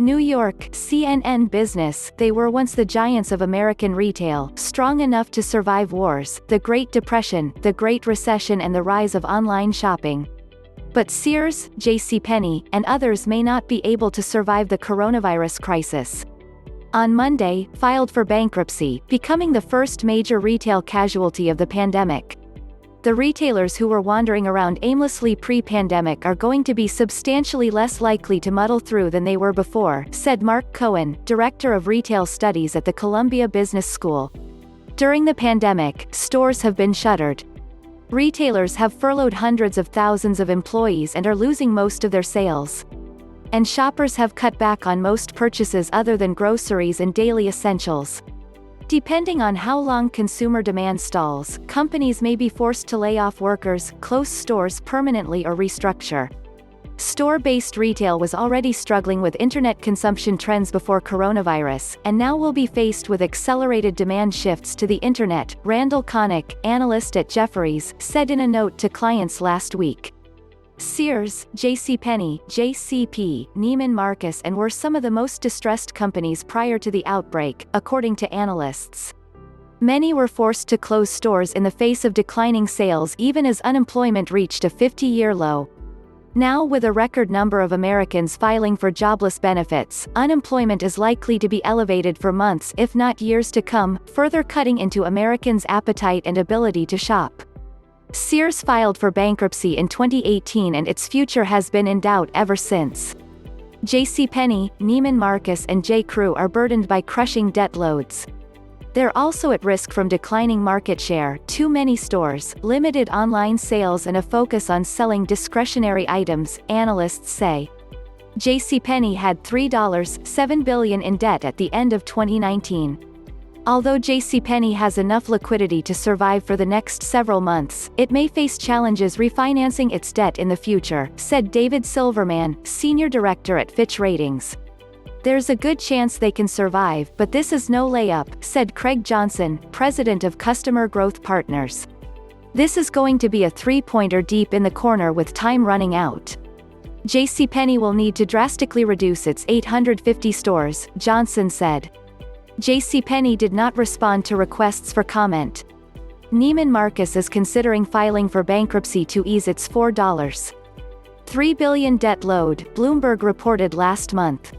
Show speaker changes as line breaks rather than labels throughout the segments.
New York, CNN Business, they were once the giants of American retail, strong enough to survive wars, the Great Depression, the Great Recession and the rise of online shopping. But Sears, JCPenney, and others may not be able to survive the coronavirus crisis. On Monday, filed for bankruptcy, becoming the first major retail casualty of the pandemic. The retailers who were wandering around aimlessly pre-pandemic are going to be substantially less likely to muddle through than they were before, said Mark Cohen, director of retail studies at the Columbia Business School. During the pandemic, stores have been shuttered. Retailers have furloughed hundreds of thousands of employees and are losing most of their sales. And shoppers have cut back on most purchases other than groceries and daily essentials. Depending on how long consumer demand stalls, companies may be forced to lay off workers, close stores permanently or restructure. Store-based retail was already struggling with internet consumption trends before coronavirus, and now will be faced with accelerated demand shifts to the internet, Randal Konik, analyst at Jefferies, said in a note to clients last week. Sears, JCPenney, JCP, Neiman Marcus and were some of the most distressed companies prior to the outbreak, according to analysts. Many were forced to close stores in the face of declining sales even as unemployment reached a 50-year low. Now with a record number of Americans filing for jobless benefits, unemployment is likely to be elevated for months if not years to come, further cutting into Americans' appetite and ability to shop. Sears filed for bankruptcy in 2018 and its future has been in doubt ever since. JCPenney, Neiman Marcus and J.Crew are burdened by crushing debt loads. They're also at risk from declining market share, too many stores, limited online sales and a focus on selling discretionary items, analysts say. JCPenney had $3.7 billion in debt at the end of 2019. Although JCPenney has enough liquidity to survive for the next several months, it may face challenges refinancing its debt in the future, said David Silverman, senior director at Fitch Ratings. There's a good chance they can survive, but this is no layup, said Craig Johnson, president of Customer Growth Partners. This is going to be a three-pointer deep in the corner with time running out. JCPenney will need to drastically reduce its 850 stores, Johnson said. JCPenney did not respond to requests for comment. Neiman Marcus is considering filing for bankruptcy to ease its $4.3 billion debt load, Bloomberg reported last month.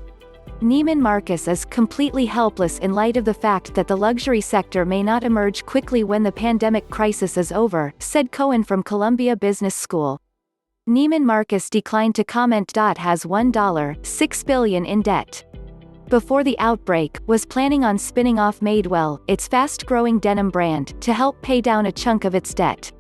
Neiman Marcus is completely helpless in light of the fact that the luxury sector may not emerge quickly when the pandemic crisis is over, said Cohen from Columbia Business School. Neiman Marcus declined to comment.has $1.6 billion in debt. Before the outbreak, was planning on spinning off Madewell, its fast-growing denim brand, to help pay down a chunk of its debt.